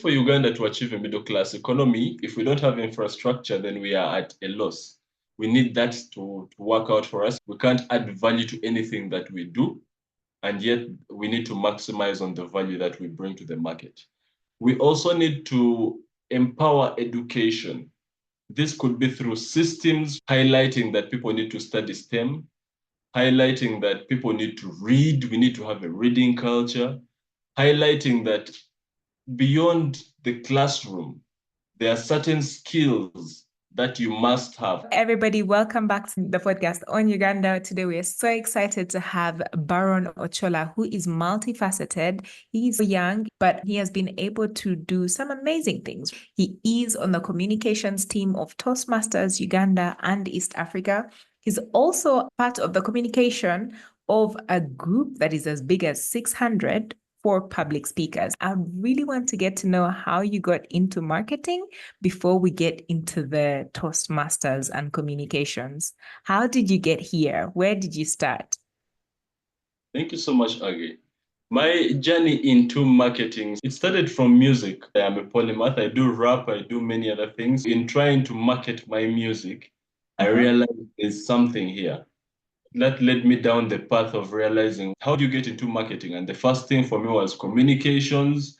For Uganda to achieve a middle class economy, if we don't have infrastructure, then we are at a loss. We need that to work out for us. We can't add value to anything that we do, and yet we need to maximize on the value that we bring to the market. We also need to empower education. This could be through systems highlighting that people need to study STEM, highlighting that people need to read, we need to have a reading culture, highlighting that beyond the classroom, there are certain skills that you must have. Everybody, welcome back to the podcast on Uganda. Today, we are so excited to have Baron Ochola, who is multifaceted. He's young, but he has been able to do some amazing things. He is on the communications team of Toastmasters Uganda and East Africa. He's also part of the communication of a group that is as big as 600 for public speakers. I really want to get to know how you got into marketing before we get into the Toastmasters and communications. How did you get here? Where did you start? Thank you so much, Agi. My journey into marketing, it started from music. I am a polymath. I do rap, I do many other things. In trying to market my music, I realized there's something here. That led me down the path of realizing how do you get into marketing? And the first thing for me was communications,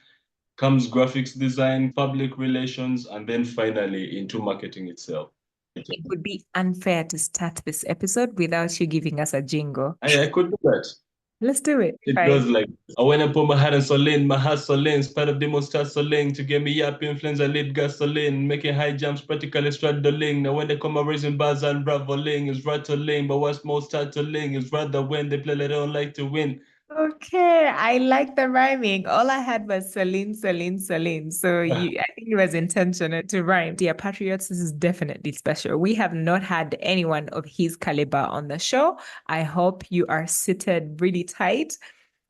comes graphics design, public relations, and then finally into marketing itself. It would be unfair to start this episode without you giving us a jingle. I could do that. Let's do it. It goes like, I went up on my heart and Solane, my heart Solane, spite of demonstrat Solane, to get me up influence and lead gasoline, making high jumps practically straddling. Now when they come raising bars and raveling, is rattling, but what's most startling is rather when they play, they don't like to win. Okay, I like the rhyming. All I had was Celine, Celine, Celine. So I think it was intentional to rhyme. Dear Patriots, this is definitely special. We have not had anyone of his caliber on the show. I hope you are seated really tight.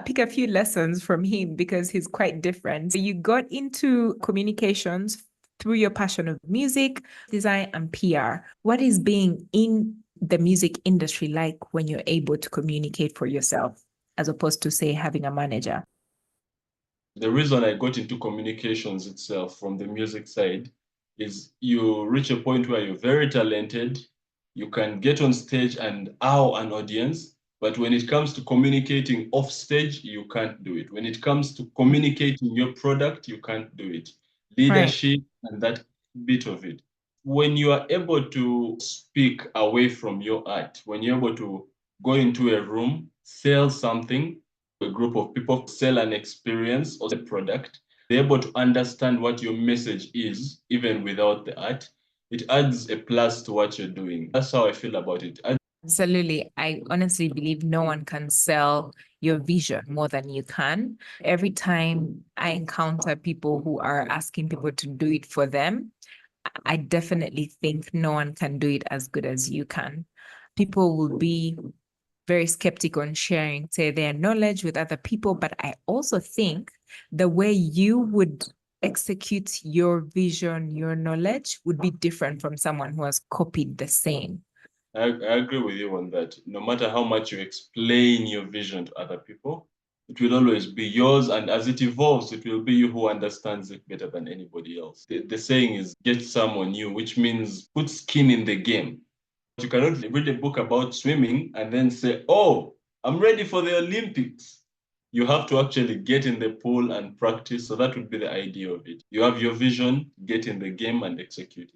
Pick a few lessons from him because he's quite different. You got into communications through your passion of music, design, and PR. What is being in the music industry like when you're able to communicate for yourself, as opposed to, say, having a manager? The reason I got into communications itself from the music side is you reach a point where you're very talented, you can get on stage and ow an audience, but when it comes to communicating off stage, you can't do it. When it comes to communicating your product, you can't do it. Leadership and that bit of it. When you are able to speak away from your art, when you're able to go into a room, sell something, a group of people, sell an experience or a product, they're able to understand what your message is, even without the art. It adds a plus to what you're doing. That's how I feel about it. Absolutely. I honestly believe no one can sell your vision more than you can. Every time I encounter people who are asking people to do it for them, I definitely think no one can do it as good as you can. People will be very skeptical on sharing, say, their knowledge with other people. But I also think the way you would execute your vision, your knowledge would be different from someone who has copied the same. I agree with you on that. No matter how much you explain your vision to other people, it will always be yours. And as it evolves, it will be you who understands it better than anybody else. The saying is get someone new, which means put skin in the game. You cannot read a book about swimming and then say, oh, I'm ready for the Olympics. You have to actually get in the pool and practice. So that would be the idea of it. You have your vision, get in the game and execute it.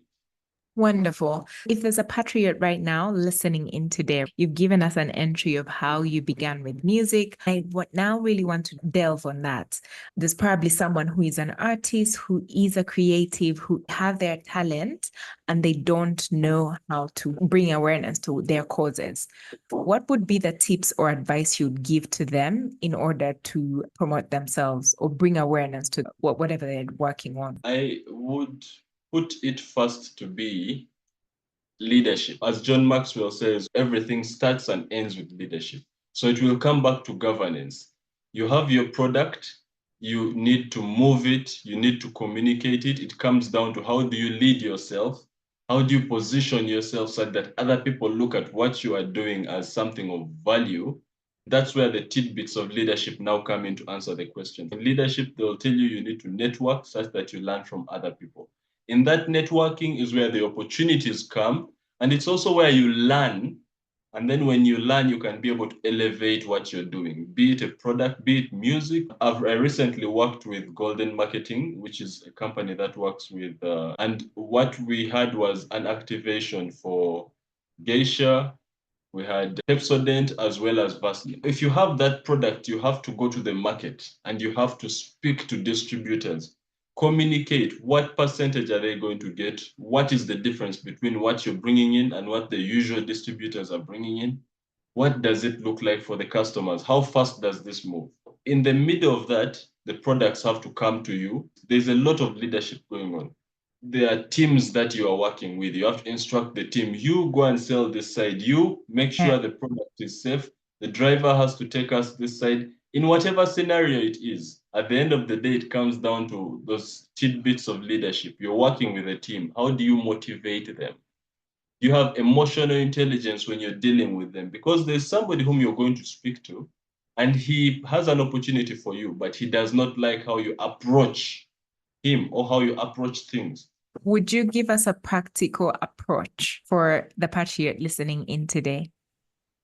Wonderful. If there's a patriot right now listening in today, you've given us an entry of how you began with music. I now really want to delve on that. There's probably someone who is an artist, who is a creative, who have their talent, and they don't know how to bring awareness to their causes. What would be the tips or advice you'd give to them in order to promote themselves or bring awareness to whatever they're working on? I would put it first to be leadership. As John Maxwell says, everything starts and ends with leadership. So it will come back to governance. You have your product, you need to move it, you need to communicate it. It comes down to how do you lead yourself? How do you position yourself so that other people look at what you are doing as something of value? That's where the tidbits of leadership now come in to answer the question. In leadership, they'll tell you need to network such that you learn from other people. In that networking is where the opportunities come, and it's also where you learn. And then when you learn, you can be able to elevate what you're doing, be it a product, be it music. I recently worked with Golden Marketing, which is a company that works with, and what we had was an activation for Geisha. We had Pepsodent as well as Vaseline. If you have that product, you have to go to the market and you have to speak to distributors, communicate what percentage are they going to get, what is the difference between what you're bringing in and what the usual distributors are bringing in, what does it look like for the customers, how fast does this move. In the middle of that, the products have to come to you. There's a lot of leadership going on. There are teams that you are working with. You have to instruct the team. You go and sell this side. You make sure the product is safe. The driver has to take us this side. In whatever scenario it is, at the end of the day, it comes down to those tidbits of leadership. You're working with a team. How do you motivate them? You have emotional intelligence when you're dealing with them, because there's somebody whom you're going to speak to and he has an opportunity for you, but he does not like how you approach him or how you approach things. Would you give us a practical approach for the patriot listening in today?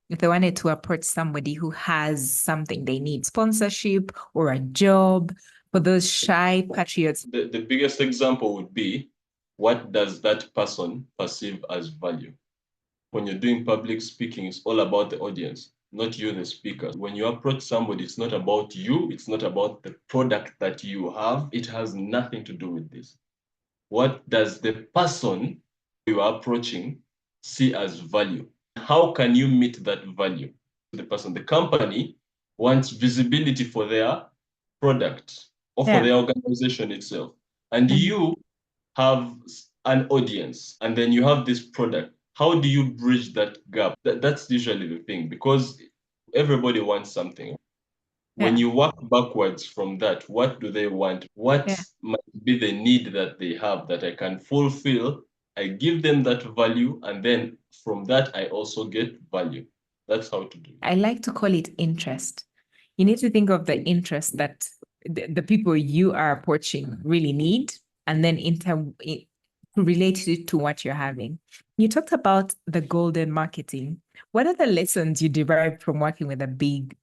If they wanted to approach somebody who has something they need, sponsorship or a job, for those shy patriots. The biggest example would be, what does that person perceive as value? When you're doing public speaking, it's all about the audience, not you, the speaker. When you approach somebody, it's not about you, it's not about the product that you have. It has nothing to do with this. What does the person you are approaching see as value? How can you meet that value? The person, the company wants visibility for their product or for their organization itself. And you have an audience and then you have this product. How do you bridge that gap? That's usually the thing, because everybody wants something. When you work backwards from that, what do they want? What might be the need that they have that I can fulfill? I give them that value, and then from that, I also get value. That's how to do it. I like to call it interest. You need to think of the interest that the people you are approaching really need, and then relate it to what you're having. You talked about the golden marketing. What are the lessons you derived from working with a big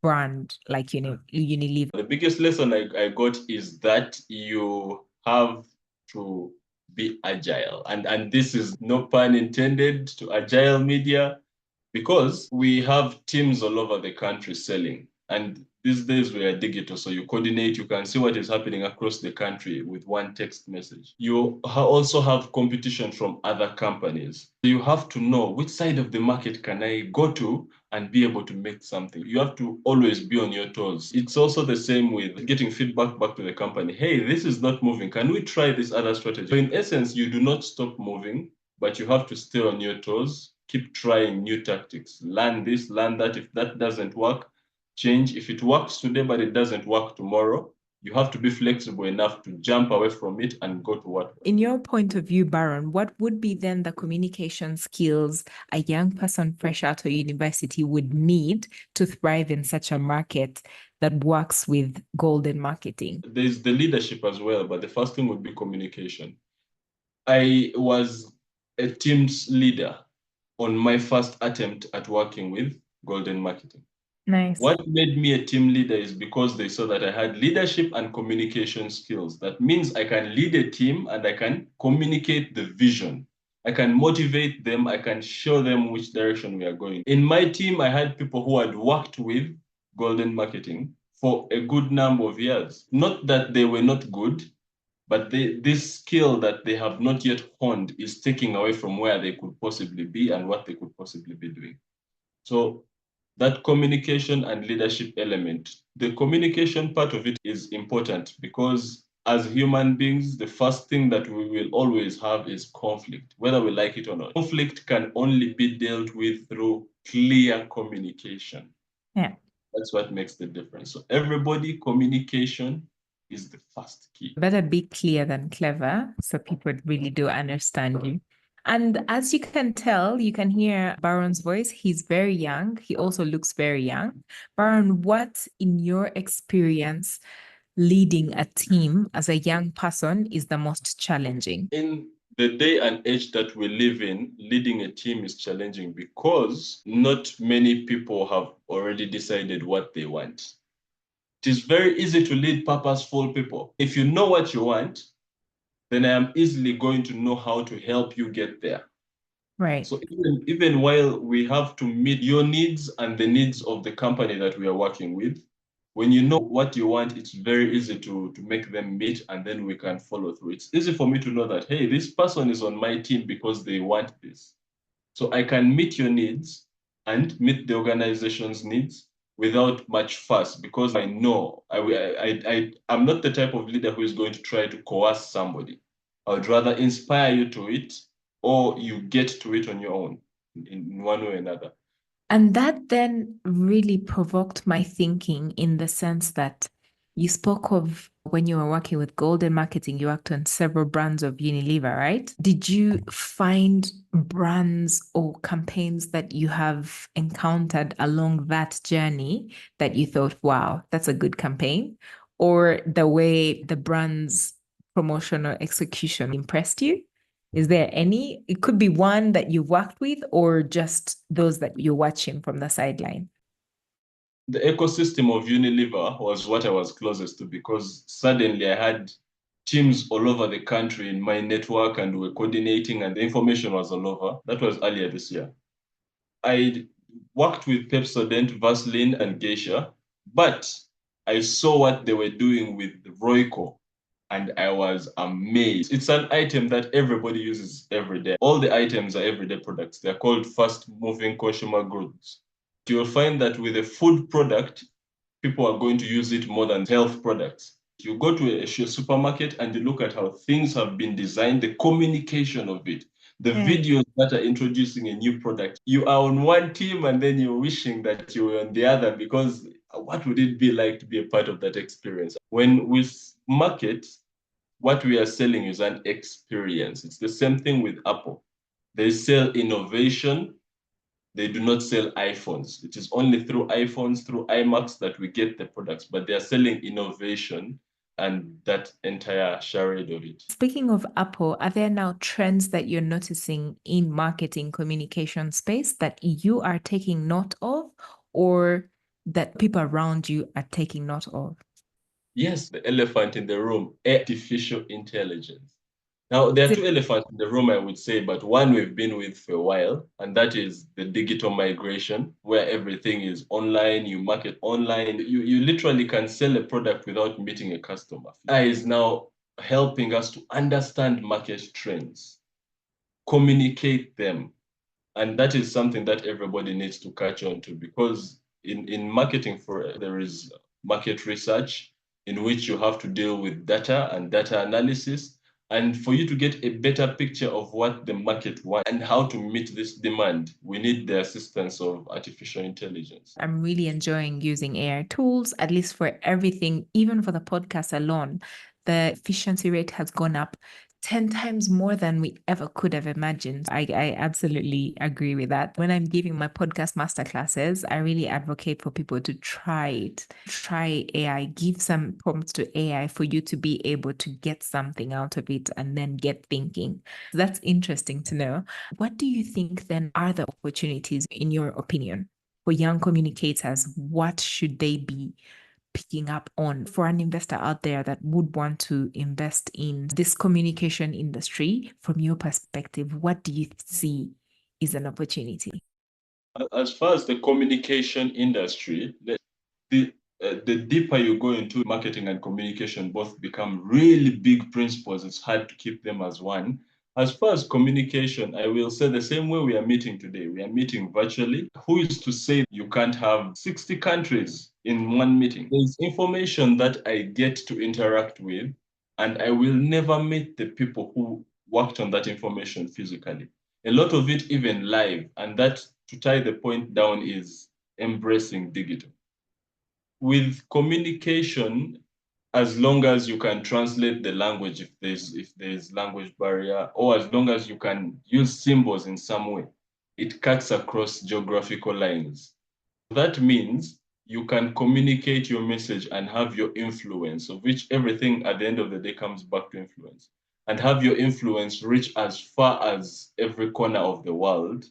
brand like Unilever? The biggest lesson I got is that you have to be agile. And this is no pun intended to agile media, because we have teams all over the country selling. And these days we are digital, so you coordinate, you can see what is happening across the country with one text message. You also have competition from other companies. You have to know which side of the market can I go to and be able to make something. You have to always be on your toes. It's also the same with getting feedback back to the company. Hey, this is not moving. Can we try this other strategy? So in essence, you do not stop moving, but you have to stay on your toes, keep trying new tactics, learn this, learn that. If that doesn't work, change. If it works today, but it doesn't work tomorrow, you have to be flexible enough to jump away from it and go to what. In your point of view, Baron, what would be then the communication skills a young person fresh out of university would need to thrive in such a market that works with golden marketing? There's the leadership as well, but the first thing would be communication. I was a team's leader on my first attempt at working with golden marketing. Nice. What made me a team leader is because they saw that I had leadership and communication skills. That means I can lead a team and I can communicate the vision. I can motivate them. I can show them which direction we are going. In my team, I had people who had worked with golden marketing for a good number of years. Not that they were not good, but this skill that they have not yet honed is taking away from where they could possibly be and what they could possibly be doing. So that communication and leadership element, the communication part of it is important, because as human beings, the first thing that we will always have is conflict, whether we like it or not. Conflict can only be dealt with through clear communication. Yeah. That's what makes the difference. So everybody, communication is the first key. Better be clear than clever, so people really do understand you. And as you can tell, you can hear Baron's voice. He's very young. He also looks very young. Baron, what in your experience leading a team as a young person is the most challenging? In the day and age that we live in, leading a team is challenging because not many people have already decided what they want. It is very easy to lead purposeful people. If you know what you want, then I am easily going to know how to help you get there. Right. So even while we have to meet your needs and the needs of the company that we are working with, when you know what you want, it's very easy to make them meet and then we can follow through. It's easy for me to know that, hey, this person is on my team because they want this. So I can meet your needs and meet the organization's needs without much fuss because I know I'm not the type of leader who is going to try to coerce somebody. I would rather inspire you to it or you get to it on your own in one way or another. And that then really provoked my thinking in the sense that you spoke of when you were working with Golden Marketing, you worked on several brands of Unilever, right? Did you find brands or campaigns that you have encountered along that journey that you thought, wow, that's a good campaign? Or the way the brand's promotional execution impressed you? Is there any? It could be one that you've worked with or just those that you're watching from the sideline. The ecosystem of Unilever was what I was closest to because suddenly I had teams all over the country in my network and we were coordinating and the information was all over. That was earlier this year. I worked with Pepsodent, Vaseline, and Geisha, but I saw what they were doing with Royco and I was amazed. It's an item that everybody uses every day. All the items are everyday products. They're called fast-moving consumer goods. You'll find that with a food product, people are going to use it more than health products. You go to a supermarket and you look at how things have been designed, the communication of it, the videos that are introducing a new product. You are on one team and then you're wishing that you were on the other because what would it be like to be a part of that experience? When we market, what we are selling is an experience. It's the same thing with Apple. They sell innovation. They do not sell iPhones. It is only through iPhones, through iMacs that we get the products, but they are selling innovation and that entire charade of it. Speaking of Apple, are there now trends that you're noticing in marketing communication space that you are taking note of or that people around you are taking note of? Yes, the elephant in the room, artificial intelligence. Now, there are two elephants in the room, I would say, but one we've been with for a while, and that is the digital migration, where everything is online, you market online, you literally can sell a product without meeting a customer. AI is now helping us to understand market trends, communicate them, and that is something that everybody needs to catch on to because in marketing there is market research in which you have to deal with data and data analysis. And for you to get a better picture of what the market wants and how to meet this demand, we need the assistance of artificial intelligence. I'm really enjoying using AI tools, at least for everything, even for the podcast alone. The efficiency rate has gone up 10 times more than we ever could have imagined. I absolutely agree with that. When I'm giving my podcast masterclasses, I really advocate for people to try it. Try AI, give some prompts to AI for you to be able to get something out of it and then get thinking. That's interesting to know. What do you think then are the opportunities, in your opinion? For young communicators, what should they be picking up on for an investor out there that would want to invest in this communication industry? From your perspective, what do you see is an opportunity? As far as the communication industry, the the deeper you go into marketing and communication, both become really big principles. It's hard to keep them as one. As far as communication, I will say the same way we are meeting today. We are meeting virtually. Who is to say you can't have 60 countries in one meeting? There's information that I get to interact with, and I will never meet the people who worked on that information physically. A lot of it even live, and that, to tie the point down, is embracing digital with communication, as long as you can translate the language if there's language barrier, or as long as you can use symbols in some way, it cuts across geographical lines. That means you can communicate your message and have your influence, of which everything at the end of the day comes back to influence, and have your influence reach as far as every corner of the world,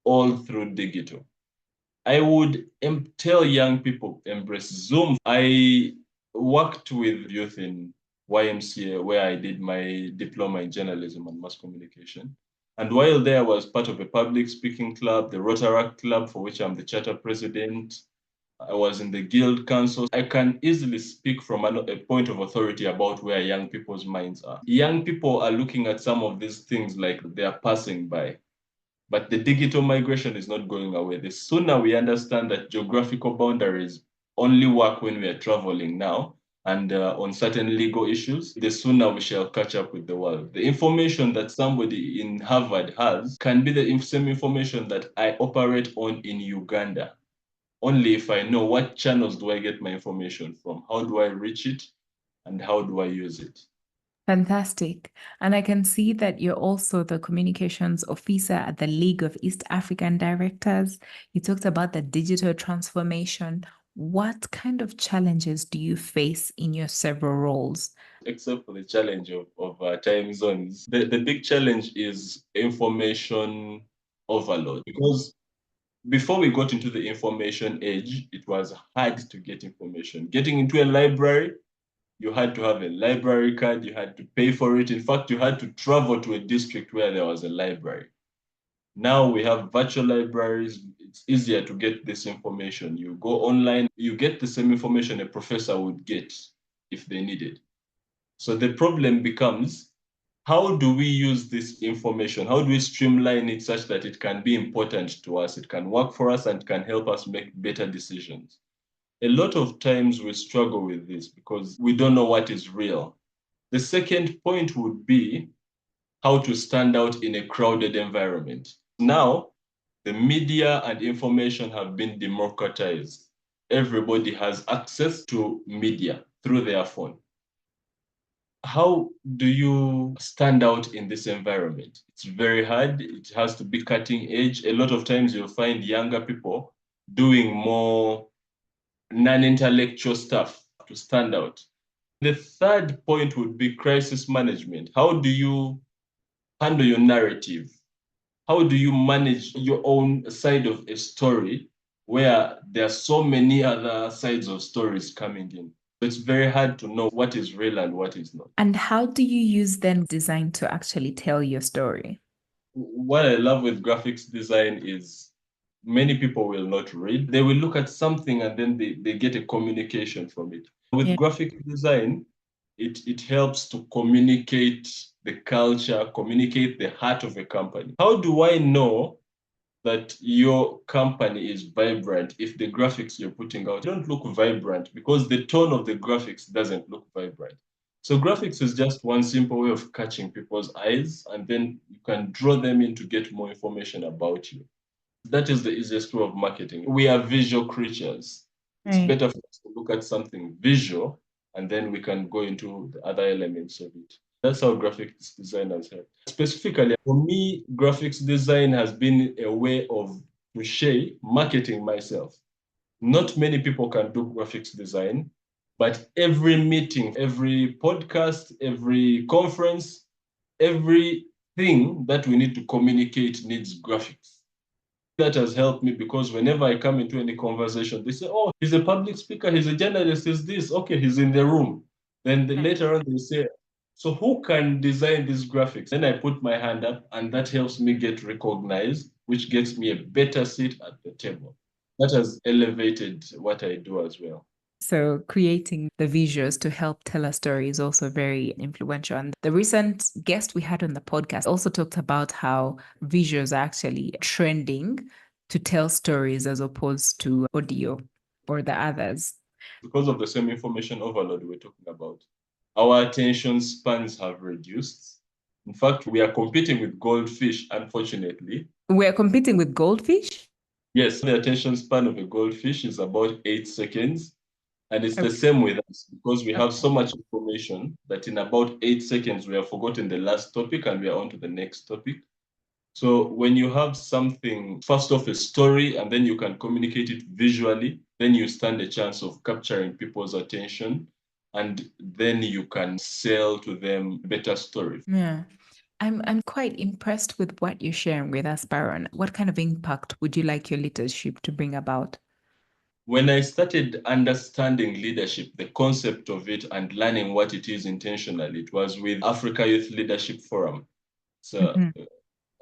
all through digital. I would tell young people embrace Zoom. I worked with youth in YMCA where I did my diploma in journalism and mass communication. And while there, I was part of a public speaking club, the Rotaract Club, for which I'm the charter president. I was in the Guild Council. I can easily speak from a point of authority about where young people's minds are. Young people are looking at some of these things like they are passing by. But the digital migration is not going away. The sooner we understand that geographical boundaries only work when we are traveling now and on certain legal issues, the sooner we shall catch up with the world. The information that somebody in Harvard has can be the same information that I operate on in Uganda. Only if I know what channels do I get my information from, how do I reach it, and how do I use it. Fantastic. And I can see that you're also the communications officer at the League of East African Directors. You talked about the digital transformation. What kind of challenges do you face in your several roles? Except for the challenge of time zones, the big challenge is information overload. Because before we got into the information age, it was hard to get information. Getting into a library, you had to have a library card, you had to pay for it. In fact, you had to travel to a district where there was a library. Now we have virtual libraries. It's easier to get this information. You go online, you get the same information a professor would get if they needed. So the problem becomes, how do we use this information? How do we streamline it such that it can be important to us, it can work for us, and can help us make better decisions? A lot of times we struggle with this because we don't know what is real. The second point would be how to stand out in a crowded environment. Now, the media and information have been democratized. Everybody has access to media through their phone. How do you stand out in this environment? It's very hard. It has to be cutting edge. A lot of times you'll find younger people doing more non-intellectual stuff to stand out. The third point would be crisis management. How do you handle your narrative? How do you manage your own side of a story where there are so many other sides of stories coming in? It's very hard to know what is real and what is not. And how do you use then design to actually tell your story? What I love with graphics design is many people will not read. They will look at something and then they get a communication from it. With graphic design, it helps to communicate the culture, communicate the heart of a company. How do I know that your company is vibrant if the graphics you're putting out don't look vibrant because the tone of the graphics doesn't look vibrant? So graphics is just one simple way of catching people's eyes, and then you can draw them in to get more information about you. That is the easiest way of marketing. We are visual creatures. It's better for us to look at something visual, and then we can go into the other elements of it. That's how graphics designers have. Specifically, for me, graphics design has been a way of touche marketing myself. Not many people can do graphics design, but every meeting, every podcast, every conference, everything that we need to communicate needs graphics. That has helped me because whenever I come into any conversation, they say, oh, he's a public speaker, he's a journalist, he's this, okay, he's in the room. Then later on they say, so who can design these graphics? Then I put my hand up and that helps me get recognized, which gets me a better seat at the table. That has elevated what I do as well. So creating the visuals to help tell a story is also very influential. And the recent guest we had on the podcast also talked about how visuals are actually trending to tell stories as opposed to audio or the others. Because of the same information overload we're talking about, our attention spans have reduced. In fact, we are competing with goldfish, unfortunately. We're competing with goldfish? Yes, the attention span of a goldfish is about 8 seconds. And it's the Okay. same with us because we have so much information that in about 8 seconds, we have forgotten the last topic and we are on to the next topic. So when you have something, first off, a story, and then you can communicate it visually, then you stand a chance of capturing people's attention, and then you can sell to them better stories. Yeah. I'm quite impressed with what you're sharing with us, Baron. What kind of impact would you like your leadership to bring about? When I started understanding leadership, the concept of it, and learning what it is intentionally, it was with Africa Youth Leadership Forum. It's Mhm.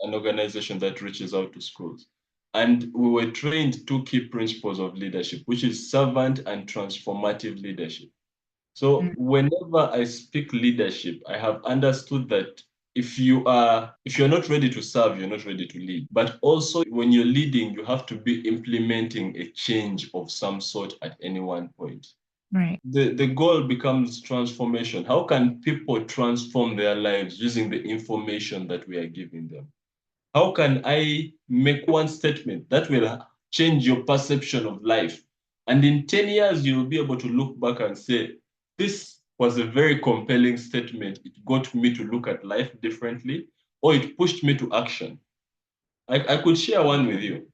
an organization that reaches out to schools. And we were trained two key principles of leadership, which is servant and transformative leadership. So Mm. whenever I speak leadership, I have understood that if you're not ready to serve, you're not ready to lead. But also when you're leading, you have to be implementing a change of some sort at any one point. Right. The goal becomes transformation. How can people transform their lives using the information that we are giving them? How can I make one statement that will change your perception of life? And in 10 years, you'll be able to look back and say, this was a very compelling statement. It got me to look at life differently, or it pushed me to action. I could share one with you.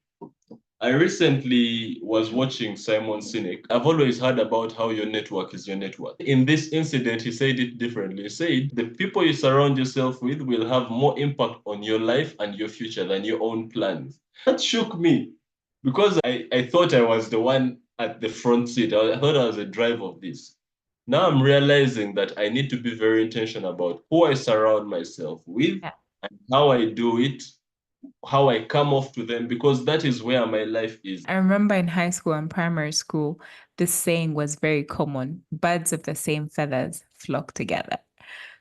I recently was watching Simon Sinek. I've always heard about how your network is your network. In this incident, he said it differently. He said, the people you surround yourself with will have more impact on your life and your future than your own plans. That shook me because I thought I was the one at the front seat. I thought I was the driver of this. Now I'm realizing that I need to be very intentional about who I surround myself with Yeah. and how I do it, how I come off to them, because that is where my life is. I remember in high school and primary school, this saying was very common: birds of the same feathers flock together.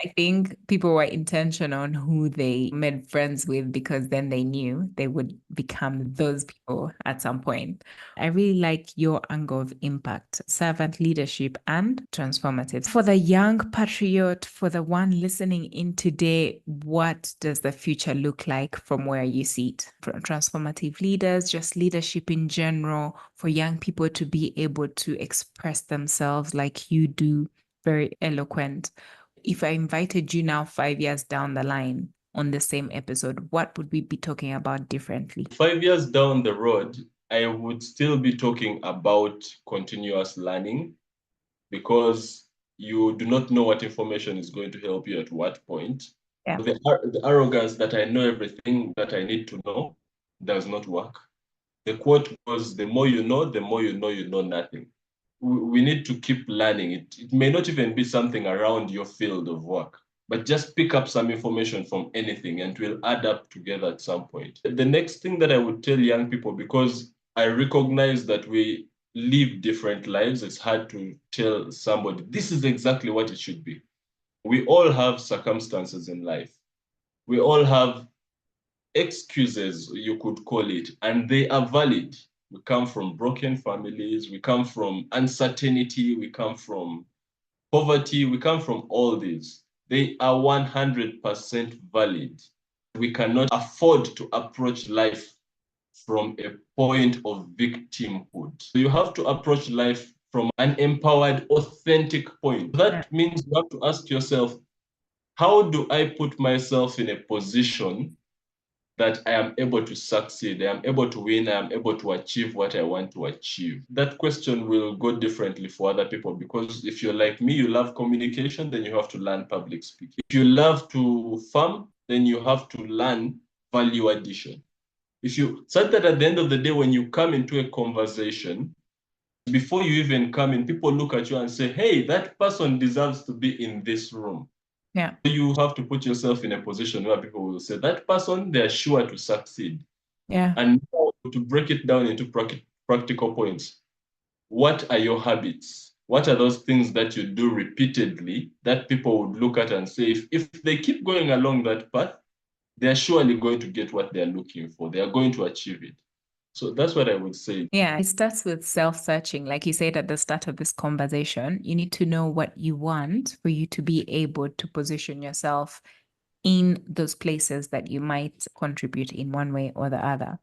I think people were intentional on who they made friends with because then they knew they would become those people at some point. I really like your angle of impact, servant leadership, and transformative. For the young patriot, for the one listening in today, what does the future look like from where you see it? For transformative leaders, just leadership in general, for young people to be able to express themselves like you do, very eloquent. If I invited you now 5 years down the line on the same episode, what would we be talking about differently? 5 years down the road, I would still be talking about continuous learning because you do not know what information is going to help you at what point. Yeah. The arrogance that I know everything that I need to know does not work. The quote was, the more you know nothing. We need to keep learning. It may not even be something around your field of work, but just pick up some information from anything and it will add up together at some point. The next thing that I would tell young people, because I recognize that we live different lives, it's hard to tell somebody, this is exactly what it should be. We all have circumstances in life. We all have excuses, you could call it, and they are valid. We come from broken families, we come from uncertainty, we come from poverty, we come from all these. They are 100% valid. We cannot afford to approach life from a point of victimhood. So you have to approach life from an empowered, authentic point. Yeah. That means you have to ask yourself, how do I put myself in a position that I am able to succeed, I am able to win, I am able to achieve what I want to achieve? That question will go differently for other people because if you're like me, you love communication, then you have to learn public speaking. If you love to farm, then you have to learn value addition. If you said that at the end of the day, when you come into a conversation, before you even come in, people look at you and say, hey, that person deserves to be in this room. Yeah. You have to put yourself in a position where people will say, that person, they're sure to succeed. Yeah. And to break it down into practical points, what are your habits? What are those things that you do repeatedly that people would look at and say, if they keep going along that path, they're surely going to get what they're looking for. They are going to achieve it. So that's what I would say. Yeah, it starts with self-searching. Like you said at the start of this conversation, you need to know what you want for you to be able to position yourself in those places that you might contribute in one way or the other.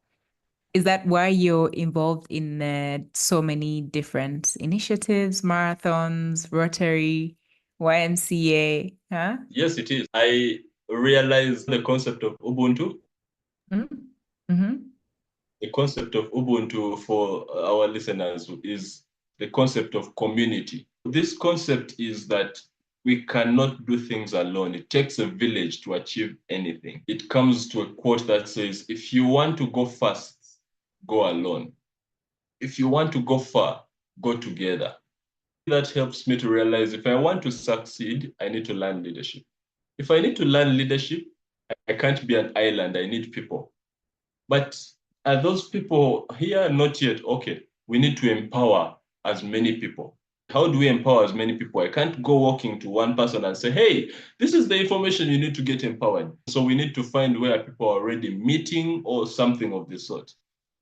Is that why you're involved in so many different initiatives, marathons, Rotary, YMCA? Huh? Yes, it is. I realize the concept of Ubuntu. Mm-hmm. Mm-hmm. The concept of Ubuntu for our listeners is the concept of community. This concept is that we cannot do things alone. It takes a village to achieve anything. It comes to a quote that says, if you want to go fast, go alone. If you want to go far, go together. That helps me to realize if I want to succeed, I need to learn leadership. If I need to learn leadership, I can't be an island. I need people. But are those people here? Not yet. Okay, we need to empower as many people. How do we empower as many people? I can't go walking to one person and say, hey, this is the information you need to get empowered. So we need to find where people are already meeting or something of the sort.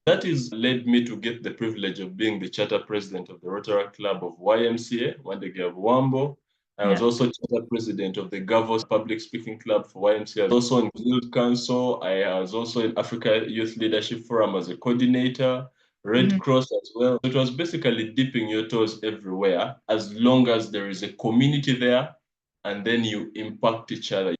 That has led me to get the privilege of being the charter president of the Rotary Club of YMCA, Wandege of Wambo. I was Yeah. also charter president of the Gavos Public Speaking Club for YMCA. I was also in Guild Council. I was also in Africa Youth Leadership Forum as a coordinator, Red Mm-hmm. Cross as well. It was basically dipping your toes everywhere as long as there is a community there and then you impact each other.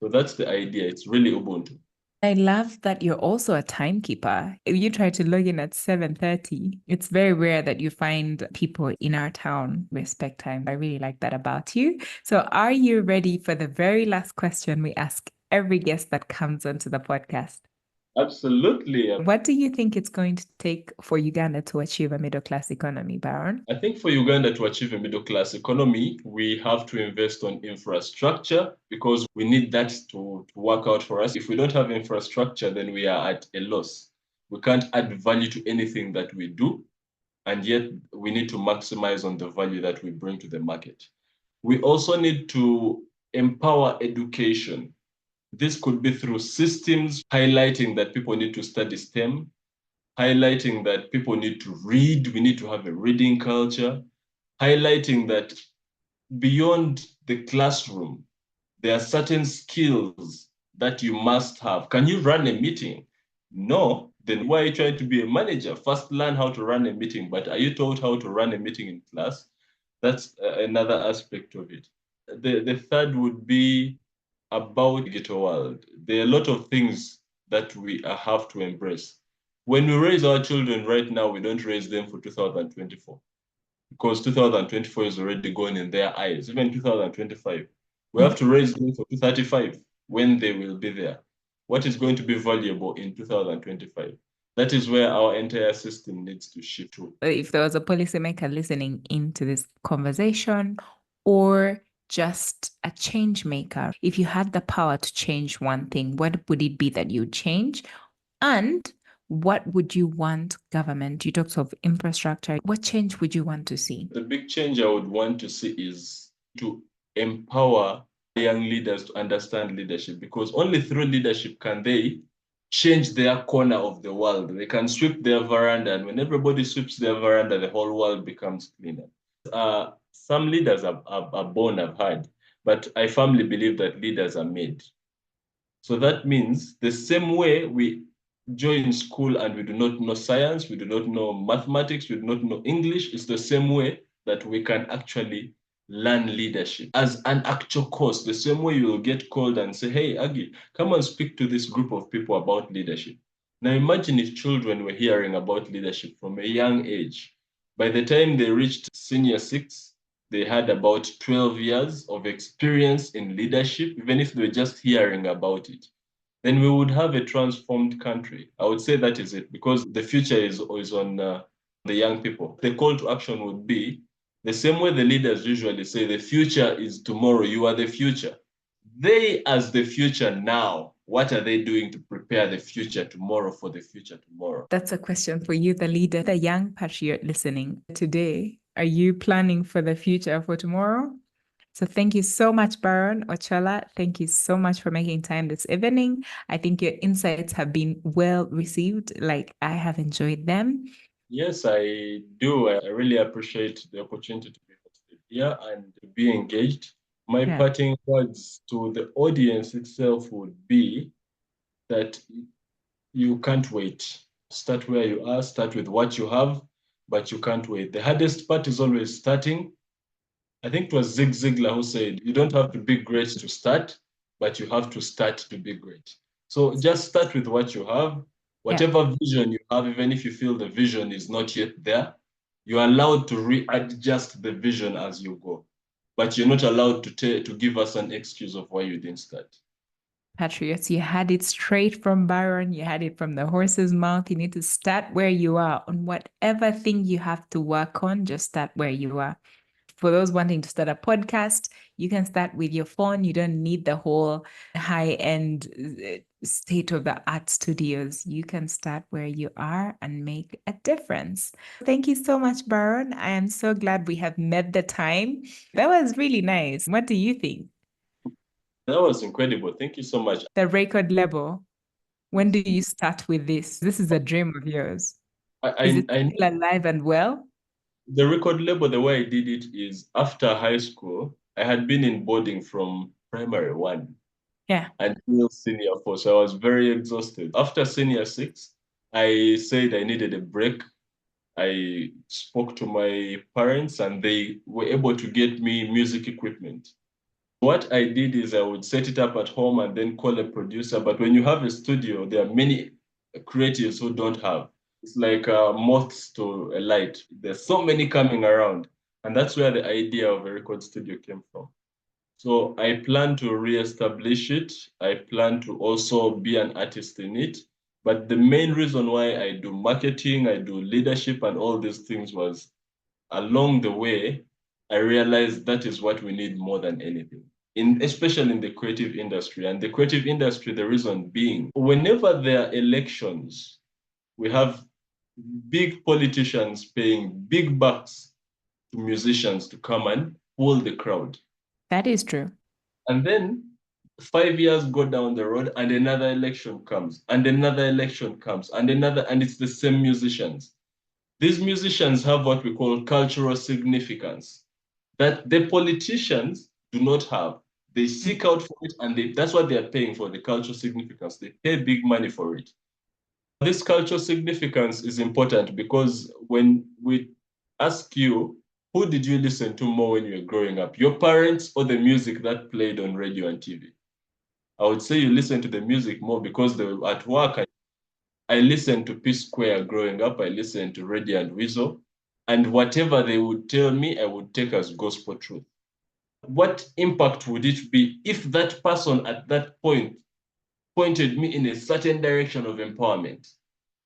So that's the idea. It's really Ubuntu. I love that you're also a timekeeper. You try to log in at 7:30. It's very rare that you find people in our town respect time. I really like that about you. So are you ready for the very last question we ask every guest that comes onto the podcast? Absolutely. What do you think it's going to take for Uganda to achieve a middle class economy, Baron? I think for Uganda to achieve a middle class economy, we have to invest on infrastructure because we need that to work out for us. If we don't have infrastructure, then we are at a loss. We can't add value to anything that we do, and yet we need to maximize on the value that we bring to the market. We also need to empower education. This could be through systems highlighting that people need to study STEM, highlighting that people need to read, we need to have a reading culture, highlighting that beyond the classroom, there are certain skills that you must have. Can you run a meeting? No. Then why are you trying to be a manager? First, learn how to run a meeting. But are you taught how to run a meeting in class? That's another aspect of it. The third would be about the digital world. There are a lot of things that we have to embrace. When we raise our children right now, we don't raise them for 2024 because 2024 is already gone in their eyes, even 2025. We have to raise them for 2035 when they will be there. What is going to be valuable in 2025? That is where our entire system needs to shift to. If there was a policymaker listening into this conversation or just a change maker, if you had the power to change one thing, what would it be that you'd change? And what would you want government? You talked of infrastructure. What change would you want to see? The big change I would want to see is to empower young leaders to understand leadership because only through leadership can they change their corner of the world. They can sweep their veranda, and when everybody sweeps their veranda, the whole world becomes cleaner. Some leaders are born, I've heard, but I firmly believe that leaders are made. So that means the same way we join school and we do not know science, we do not know mathematics, we do not know English, it's the same way that we can actually learn leadership as an actual course. The same way you will get called and say, hey, Agi, come and speak to this group of people about leadership. Now imagine if children were hearing about leadership from a young age. By the time they reached senior six, they had about 12 years of experience in leadership, even if they were just hearing about it, then we would have a transformed country. I would say that is it, because the future is on the young people. The call to action would be the same way the leaders usually say, the future is tomorrow, you are the future. They, as the future now, what are they doing to prepare the future tomorrow for the future tomorrow? That's a question for you, the leader, the young patriot listening today. Are you planning for the future for tomorrow? So thank you so much, Baron Ochola. Thank you so much for making time this evening. I think your insights have been well received. Like I have enjoyed them. Yes, I do. I really appreciate the opportunity to be hosted here and to be engaged. My Yeah. parting words to the audience itself would be that you can't wait. Start where you are, start with what you have, but you can't wait. The hardest part is always starting. I think it was Zig Ziglar who said, you don't have to be great to start, but you have to start to be great. So just start with what you have. Yeah. Whatever vision you have, even if you feel the vision is not yet there, you're allowed to readjust the vision as you go. But you're not allowed to give us an excuse of why you didn't start. Patriots, you had it straight from Byron. You had it from the horse's mouth. You need to start where you are on whatever thing you have to work on. Just start where you are. For those wanting to start a podcast, you can start with your phone. You don't need the whole high-end state of the art studios. You can start where you are and make a difference. Thank you so much, Baron. I am so glad we have met the time. That was really nice. What do you think? That was incredible. Thank you so much. The record label. When do you start with this? This is a dream of yours. Is it I still alive and well? The record label, the way I did it is after high school, I had been in boarding from primary one Yeah. until senior four. So I was very exhausted. After senior six, I said I needed a break. I spoke to my parents and they were able to get me music equipment. What I did is I would set it up at home and then call a producer. But when you have a studio, there are many creatives who don't have. It's like moths to a light. There's so many coming around. And that's where the idea of a record studio came from. So I plan to reestablish it. I plan to also be an artist in it. But the main reason why I do marketing, I do leadership, and all these things was along the way, I realized that is what we need more than anything, especially in the creative industry. And the creative industry, the reason being, whenever there are elections, we have big politicians paying big bucks to musicians to come and pull the crowd. That is true. And then 5 years go down the road and another election comes and another election comes and another, and it's the same musicians. These musicians have what we call cultural significance that the politicians do not have. They seek out for it, and that's what they are paying for, the cultural significance. They pay big money for it. This cultural significance is important because when we ask you, who did you listen to more when you were growing up? Your parents or the music that played on radio and TV? I would say you listen to the music more because they were at work. I listened to P Square growing up. I listened to Radiant Weasel. And whatever they would tell me, I would take as gospel truth. What impact would it be if that person at that point pointed me in a certain direction of empowerment?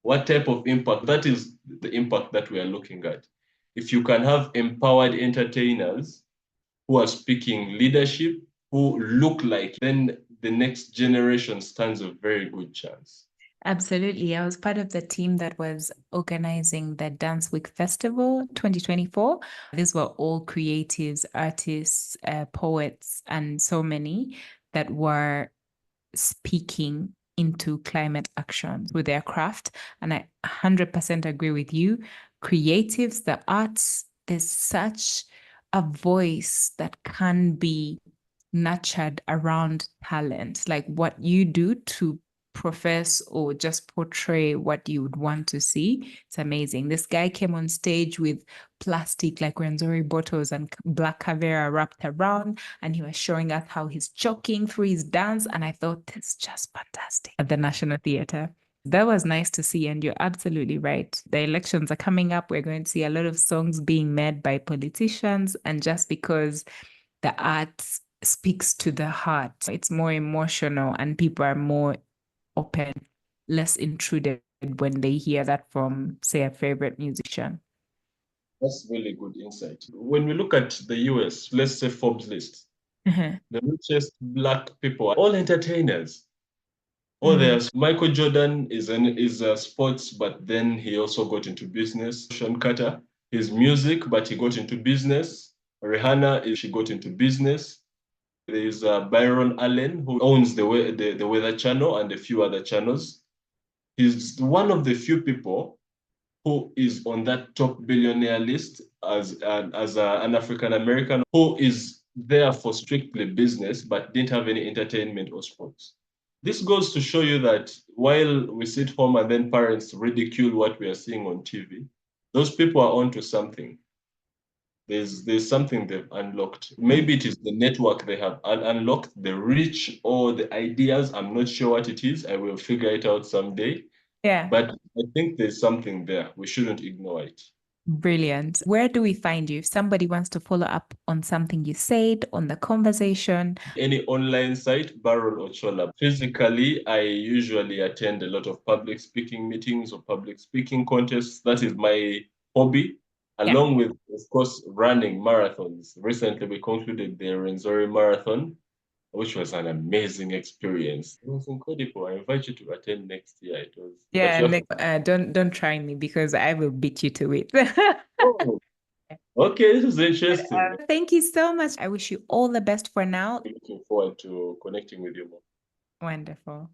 What type of impact? That is the impact that we are looking at. If you can have empowered entertainers who are speaking leadership, who look like, then the next generation stands a very good chance. Absolutely. I was part of the team that was organizing the Dance Week Festival 2024. These were all creatives, artists, poets, and so many that were speaking into climate action with their craft. And I 100% agree with you. Creatives, the arts, there's such a voice that can be nurtured around talent, like what you do to profess or just portray what you would want to see. It's amazing. This guy came on stage with plastic like Renzori bottles and black Caveira wrapped around, and he was showing us how he's joking through his dance. And I thought, this is just fantastic at the National Theatre. That was nice to see. And you're absolutely right. The elections are coming up. We're going to see a lot of songs being made by politicians. And just because the arts speaks to the heart, it's more emotional and people are more open, less intruded when they hear that from, say, a favorite musician. That's really good insight. When we look at the US, let's say Forbes list, the richest Black people are all entertainers. Oh, there's Michael Jordan is a sports, but then he also got into business. Sean Carter, his music, but he got into business. Rihanna, she got into business. There's Byron Allen, who owns the Weather Channel and a few other channels. He's one of the few people who is on that top billionaire list as an African American who is there for strictly business but didn't have any entertainment or sports. This goes to show you that while we sit home and then parents ridicule what we are seeing on TV, those people are onto something. There's something they've unlocked. Maybe it is the network they have unlocked, the reach or the ideas. I'm not sure what it is. I will figure it out someday. Yeah. But I think there's something there. We shouldn't ignore it. Brilliant. Where do we find you? If somebody wants to follow up on something you said, on the conversation. Any online site, Baron Ochola. Physically, I usually attend a lot of public speaking meetings or public speaking contests. That is my hobby, Yeah. along with, of course, running marathons. Recently, we concluded the Renzori Marathon, which was an amazing experience. It was incredible. I invite you to attend next year. It was, but Yeah, you have Nick, don't try me because I will beat you to it. oh, okay, this is interesting. Thank you so much. I wish you all the best for now. Looking forward to connecting with you more. Wonderful.